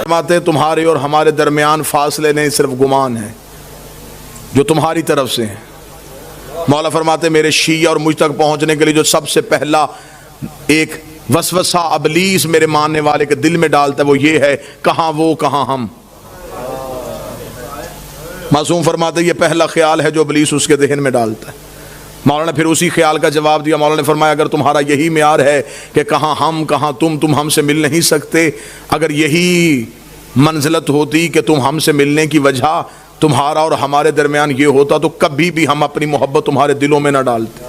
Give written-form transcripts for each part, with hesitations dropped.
فرماتے تمہارے اور ہمارے درمیان فاصلے نہیں، صرف گمان ہے جو تمہاری طرف سے ہیں۔ مولا فرماتے میرے شیعہ اور مجھ تک پہنچنے کے لیے جو سب سے پہلا ایک وسوسہ ابلیس میرے ماننے والے کے دل میں ڈالتا ہے وہ یہ ہے، کہاں وہ کہاں ہم۔ معصوم فرماتے یہ پہلا خیال ہے جو ابلیس اس کے ذہن میں ڈالتا ہے۔ مولا نے پھر اسی خیال کا جواب دیا۔ مولا نے فرمایا اگر تمہارا یہی معیار ہے کہ کہاں ہم کہاں تم ہم سے مل نہیں سکتے، اگر یہی منزلت ہوتی کہ تم ہم سے ملنے کی وجہ تمہارا اور ہمارے درمیان یہ ہوتا تو کبھی بھی ہم اپنی محبت تمہارے دلوں میں نہ ڈالتے۔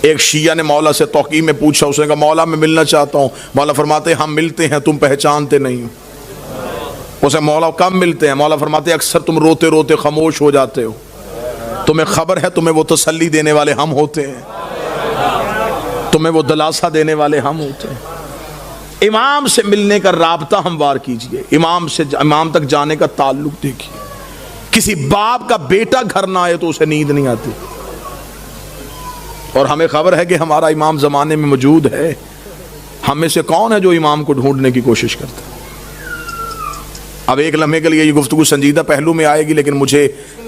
ایک شیعہ نے مولا سے توقیع میں پوچھا، اس نے کہا مولا میں ملنا چاہتا ہوں۔ مولا فرماتے ہم ملتے ہیں، تم پہچانتے نہیں ہو۔ اسے مولا کب ملتے ہیں؟ مولا فرماتے اکثر تم روتے روتے خاموش ہو جاتے ہو، تمہیں خبر ہے تمہیں وہ تسلی دینے والے ہم ہوتے ہیں، تمہیں وہ دلاسا دینے والے ہم ہوتے ہیں۔ امام سے ملنے کا رابطہ ہموار کیجئے، امام تک جانے کا تعلق دیکھیے۔ کسی باپ کا بیٹا گھر نہ آئے تو اسے نیند نہیں آتی، اور ہمیں خبر ہے کہ ہمارا امام زمانے میں موجود ہے۔ ہم میں سے کون ہے جو امام کو ڈھونڈنے کی کوشش کرتا ہے؟ اب ایک لمحے کے لیے یہ گفتگو سنجیدہ پہلو میں آئے گی، لیکن مجھے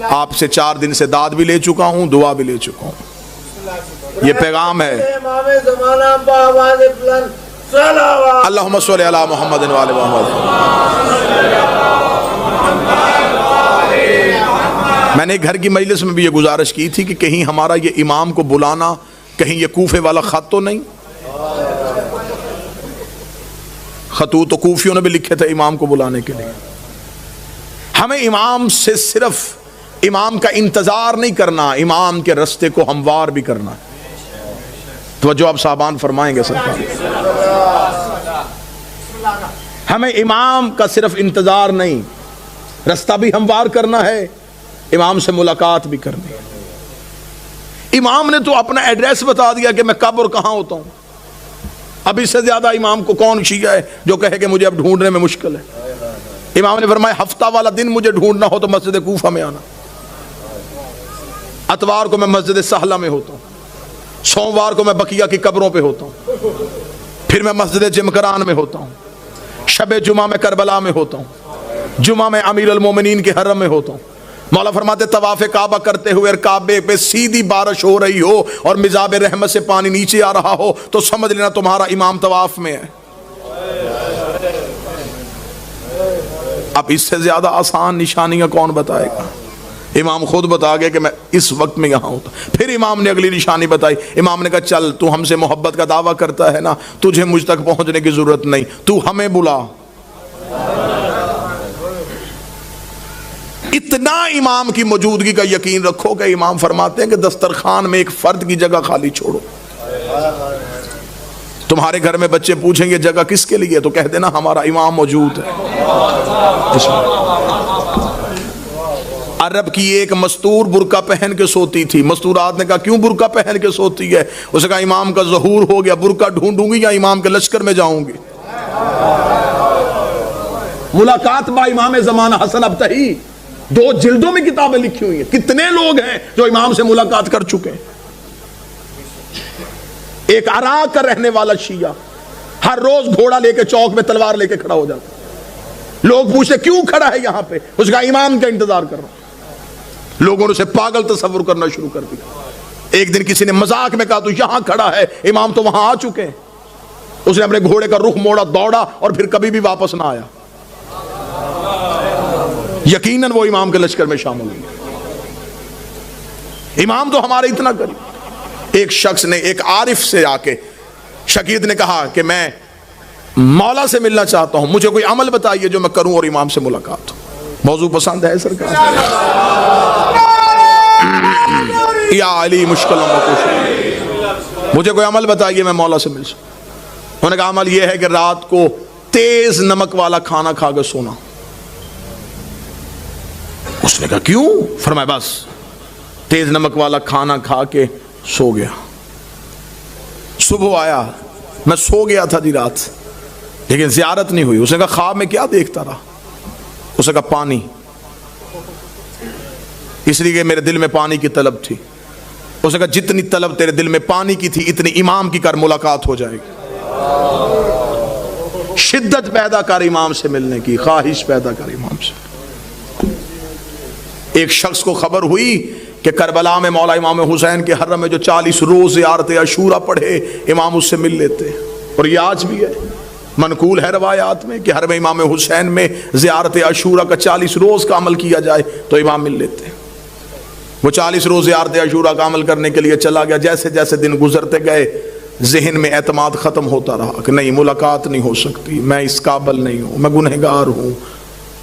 آپ سے 4 دن سے داد بھی لے چکا ہوں، دعا بھی لے چکا ہوں۔ یہ پیغام ہے اللہم صلی علی محمد و آل محمد۔ میں نے گھر کی مجلس میں بھی یہ گزارش کی تھی کہ کہیں ہمارا یہ امام کو بلانا کہیں یہ کوفے والا خط تو نہیں؟ خطوط تو کوفیوں نے بھی لکھے تھے امام کو بلانے کے لیے۔ ہمیں امام سے صرف امام کا انتظار نہیں کرنا، امام کے رستے کو ہموار بھی کرنا ہے۔ توجہ آپ صاحبان فرمائیں گے سرکار۔ ہمیں امام کا صرف انتظار نہیں، رستہ بھی ہموار کرنا ہے، امام سے ملاقات بھی کرنی ہے۔ امام نے تو اپنا ایڈریس بتا دیا کہ میں کب اور کہاں ہوتا ہوں۔ اب اس سے زیادہ امام کو کون شیعہ ہے جو کہے کہ مجھے اب ڈھونڈنے میں مشکل ہے؟ امام نے فرمایا ہفتہ والا دن مجھے ڈھونڈنا ہو تو مسجد کوفہ میں آنا، اتوار کو میں مسجد سہلہ میں ہوتا ہوں، سوموار کو میں بقیہ کی قبروں پہ ہوتا ہوں، پھر میں مسجد جمکران میں ہوتا ہوں، شب جمعہ میں کربلا میں ہوتا ہوں، جمعہ میں امیر المومنین کے حرم میں ہوتا ہوں۔ مولا فرماتے طواف کعبہ کرتے ہوئے کعبے پہ سیدھی بارش ہو رہی ہو اور مزاب رحمت سے پانی نیچے آ رہا ہو تو سمجھ لینا تمہارا امام طواف میں ہے۔ اب اس سے زیادہ آسان نشانیاں کون بتائے گا؟ امام خود بتا گئے کہ میں اس وقت میں یہاں ہوتا۔ پھر امام نے اگلی نشانی بتائی، امام نے کہا چل تو ہم سے محبت کا دعویٰ کرتا ہے نا، تجھے مجھ تک پہنچنے کی ضرورت نہیں، تو ہمیں بلا۔ اتنا امام کی موجودگی کا یقین رکھو کہ امام فرماتے ہیں کہ دسترخوان میں ایک فرد کی جگہ خالی چھوڑو۔ تمہارے گھر میں بچے پوچھیں گے جگہ کس کے لیے تو کہہ دینا ہمارا امام موجود ہے۔ عرب کی ایک مستور برقع پہن کے سوتی تھی، مستورات نے کہا کیوں برقع پہن کے سوتی ہے؟ اس نے کہا امام کا ظہور ہو گیا، برقع ڈھونڈوں گی یا امام کے لشکر میں جاؤں گی؟ ملاقات با امام زمانہ حسن ابتہی 2 جلدوں میں کتابیں لکھی ہوئی ہیں۔ کتنے لوگ ہیں جو امام سے ملاقات کر چکے ہیں؟ ایک عراق کا رہنے والا شیعہ ہر روز گھوڑا لے کے چوک میں تلوار لے کے کھڑا ہو جاتا، لوگ پوچھتے کیوں کھڑا ہے یہاں پہ؟ اس کا امام کا انتظار کر رہا ہوں۔ لوگوں نے اسے پاگل تصور کرنا شروع کر دیا۔ ایک دن کسی نے مذاق میں کہا تو یہاں کھڑا ہے، امام تو وہاں آ چکے ہیں۔ اس نے اپنے گھوڑے کا رخ موڑا، دوڑا اور پھر کبھی بھی واپس نہ آیا۔ یقیناً وہ امام کے لشکر میں شامل ہوئے۔ امام تو ہمارے اتنا قریب۔ ایک شخص نے ایک عارف سے آ کے شقیق نے کہا کہ میں مولا سے ملنا چاہتا ہوں، مجھے کوئی عمل بتائیے جو میں کروں اور امام سے ملاقات ہو۔ موضوع پسند ہے سرکار؟ یا علی مشکل مجھے کوئی عمل بتائیے میں مولا سے مل سکوں۔ انہوں نے کہا عمل یہ ہے کہ رات کو تیز نمک والا کھانا کھا کے سونا۔ اس نے کہا کیوں؟ فرمایا بس تیز نمک والا کھانا کھا کے سو گیا، صبح آیا میں سو گیا تھا دی رات لیکن زیارت نہیں ہوئی۔ اس نے کہا خواب میں کیا دیکھتا رہا؟ اس نے کہا پانی، اس لیے کہ میرے دل میں پانی کی طلب تھی۔ اس نے کہا جتنی طلب تیرے دل میں پانی کی تھی اتنی امام کی کر، ملاقات ہو جائے گی۔ شدت پیدا کر امام سے ملنے کی، خواہش پیدا کر امام سے۔ ایک شخص کو خبر ہوئی کہ کربلا میں مولا امام حسین کے حرم میں جو 40 روز زیارت عاشورہ پڑھے امام اس سے مل لیتے، اور یہ آج بھی ہے، منقول ہے روایات میں کہ حرم امام حسین میں زیارت عاشورہ کا 40 روز کا عمل کیا جائے تو امام مل لیتے ہیں۔ وہ 40 روز زیارت عاشورہ کا عمل کرنے کے لیے چلا گیا، جیسے جیسے دن گزرتے گئے ذہن میں اعتماد ختم ہوتا رہا کہ نہیں ملاقات نہیں ہو سکتی، میں اس قابل نہیں ہوں، میں گنہگار ہوں،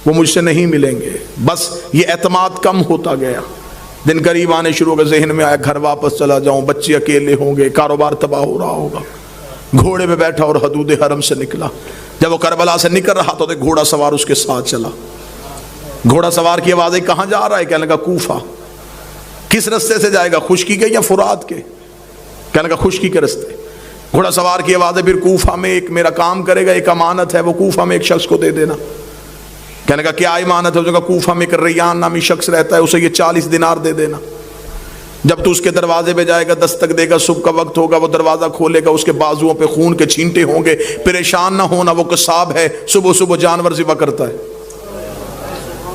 وہ مجھ سے نہیں ملیں گے، بس یہ اعتماد کم ہوتا گیا۔ دن قریب آنے شروع ہو گئے، ذہن میں آیا گھر واپس چلا جاؤں، بچے اکیلے ہوں گے، کاروبار تباہ ہو رہا ہوگا۔ گھوڑے پہ بیٹھا اور حدود حرم سے نکلا۔ جب وہ کربلا سے نکل رہا تو گھوڑا سوار اس کے ساتھ چلا۔ گھوڑا سوار کی آواز آئی کہاں جا رہا ہے؟ کہنے لگا کوفہ۔ کس رستے سے جائے گا، خشکی کے یا فرات کے؟ کہنے لگا خشکی کے رستے۔ گھوڑا سوار کی آواز ہے پھر کوفہ میں ایک میرا کام کرے گا، ایک امانت ہے، وہ کوفہ میں ایک شخص کو دے دینا۔ کہنے لگا کیا امانت ہے؟ اس نے کہا کوفہ میں ایک ریان نامی شخص رہتا ہے، اسے یہ 40 دینار دے دینا۔ جب تو اس کے دروازے پہ جائے گا، دستک دے گا، صبح کا وقت ہوگا، وہ دروازہ کھولے گا، اس کے بازوؤں پہ خون کے چھینٹے ہوں گے، پریشان نہ ہونا، وہ قصاب ہے، صبح صبح جانور ذبح کرتا ہے۔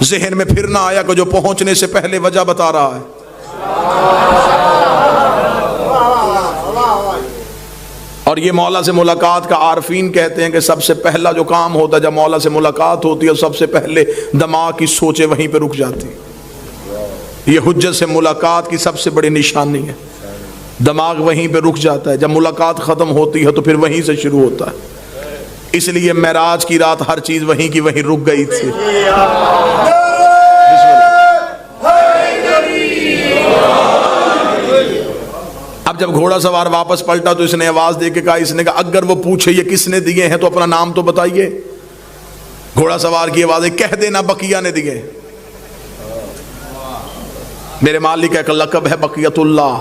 ذہن میں پھر نہ آیا کہ جو پہنچنے سے پہلے وجہ بتا رہا ہے۔ اور یہ مولا سے ملاقات کا عارفین کہتے ہیں کہ سب سے پہلا جو کام ہوتا ہے جب مولا سے ملاقات ہوتی ہے، سب سے پہلے دماغ کی سوچیں وہیں پہ رک جاتی۔ یہ حجت سے ملاقات کی سب سے بڑی نشانی ہے، دماغ وہیں پہ رک جاتا ہے۔ جب ملاقات ختم ہوتی ہے تو پھر وہیں سے شروع ہوتا ہے۔ اس لیے معراج کی رات ہر چیز وہیں کی وہیں رک گئی تھی۔ اب جب گھوڑا سوار واپس پلٹا تو اس نے آواز دے کے کہا، اس نے کہا اگر وہ پوچھے یہ کس نے دیے ہیں تو اپنا نام تو بتائیے۔ گھوڑا سوار کی آواز ہے کہہ دینا بقیہ نے دیے، میرے مالک کا ایک لقب ہے بقیت اللہ۔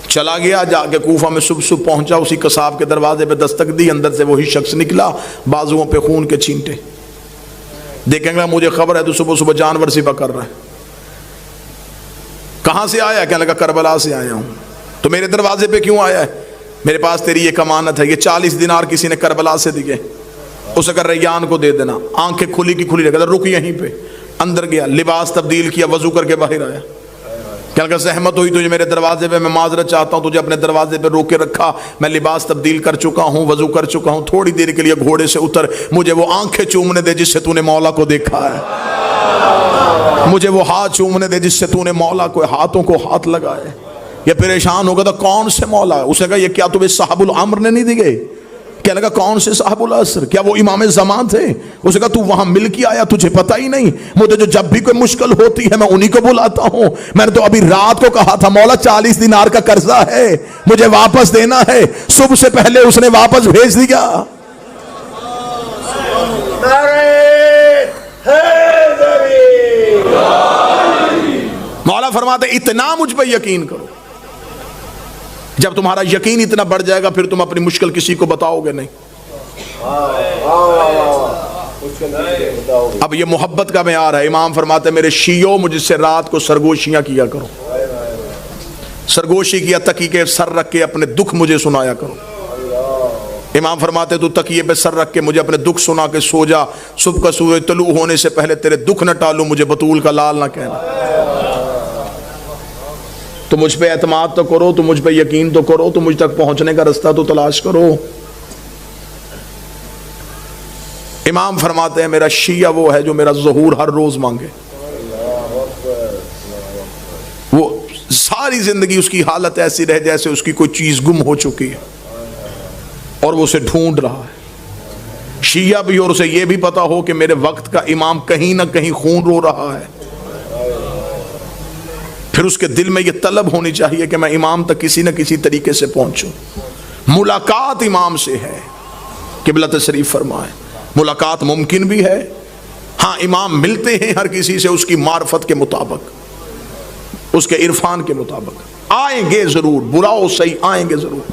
چلا گیا، جا کے کوفہ میں صبح پہنچا، اسی قصاب کے دروازے پہ دستک دی، اندر سے وہی شخص نکلا، بازوؤں پہ خون کے چھینٹے۔ دیکھیں گے مجھے خبر ہے تو صبح صبح جانور ذبح کر رہا ہے۔ کہاں سے آیا؟ کہنے لگا کربلا سے آیا ہوں۔ تو میرے دروازے پہ کیوں آیا ہے؟ میرے پاس تیری ایک امانت ہے، یہ 40 دینار کسی نے کربلا سے دیے، اسے کہا ریان کو دے دینا۔ آنکھیں کھلی کی کھلی رکھ، رک یہیں پہ۔ اندر گیا، لباس تبدیل کیا، وضو کر کے باہر آیا۔ کہنے لگا زحمت ہوئی تجھے میرے دروازے پہ، میں معذرت چاہتا ہوں، تجھے اپنے دروازے پہ روک کے رکھا، میں لباس تبدیل کر چکا ہوں، وضو کر چکا ہوں، تھوڑی دیر کے لیے گھوڑے سے اتر، مجھے وہ آنکھیں چومنے دے جس سے تو نے مولا کو دیکھا ہے، مجھے وہ ہاتھ چومنے دے جس سے تو نے مولا کو ہاتھوں کو ہاتھ لگائے۔ یہ پریشان ہوگا تھا کون سے مولا؟ اس نے کہا یہ کیا تمہیں صاحب الامر نے نہیں دیے؟ کہنے لگا کون سے صاحب العصر؟ کیا وہ امام زمان تھے؟ اس نے کہا تو وہاں مل کے آیا، تجھے پتہ ہی نہیں؟ مجھے جو جب بھی کوئی مشکل ہوتی ہے میں انہی کو بلاتا ہوں۔ میں نے تو ابھی رات کو کہا تھا مولا 40 دینار کا قرضہ ہے، مجھے واپس دینا ہے، صبح سے پہلے اس نے واپس بھیج دیا۔ مولا فرماتے اتنا مجھ پہ یقین کرو، جب تمہارا یقین اتنا بڑھ جائے گا پھر تم اپنی مشکل کسی کو بتاؤ گے نہیں۔ اب یہ محبت کا معیار ہے۔ امام فرماتے میرے شیعوں مجھ سے رات کو سرگوشیاں کیا کرو، سرگوشی کیا تکیے کے سر رکھ کے اپنے دکھ مجھے سنایا کرو۔ امام فرماتے تو تکیے پہ سر رکھ کے مجھے اپنے دکھ سنا کے سو جا، صبح کا سورج طلوع ہونے سے پہلے تیرے دکھ نہ ٹالوں، مجھے بطول کا لال نہ کہنا۔ تو مجھ پہ اعتماد تو کرو، تو مجھ پہ یقین تو کرو، تو مجھ تک پہنچنے کا رستہ تو تلاش کرو۔ امام فرماتے ہیں میرا شیعہ وہ ہے جو میرا ظہور ہر روز مانگے، وہ ساری زندگی اس کی حالت ایسی رہے جیسے اس کی کوئی چیز گم ہو چکی ہے اور وہ اسے ڈھونڈ رہا ہے۔ شیعہ بھی اور اسے یہ بھی پتا ہو کہ میرے وقت کا امام کہیں نہ کہیں خون رو رہا ہے، پھر اس کے دل میں یہ طلب ہونی چاہیے کہ میں امام تک کسی نہ کسی طریقے سے پہنچوں۔ ملاقات امام سے ہے، قبلہ تشریف فرمائے، ملاقات ممکن بھی ہے۔ ہاں امام ملتے ہیں ہر کسی سے اس کی معرفت کے مطابق، اس کے عرفان کے مطابق، آئیں گے ضرور، برا ہو صحیح آئیں گے ضرور۔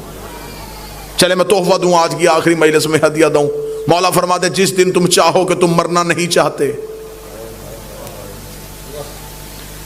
چلے میں تحفہ دوں، آج کی آخری مجلس میں ہدیہ دوں۔ مولا فرماتے جس دن تم چاہو کہ تم مرنا نہیں چاہتے،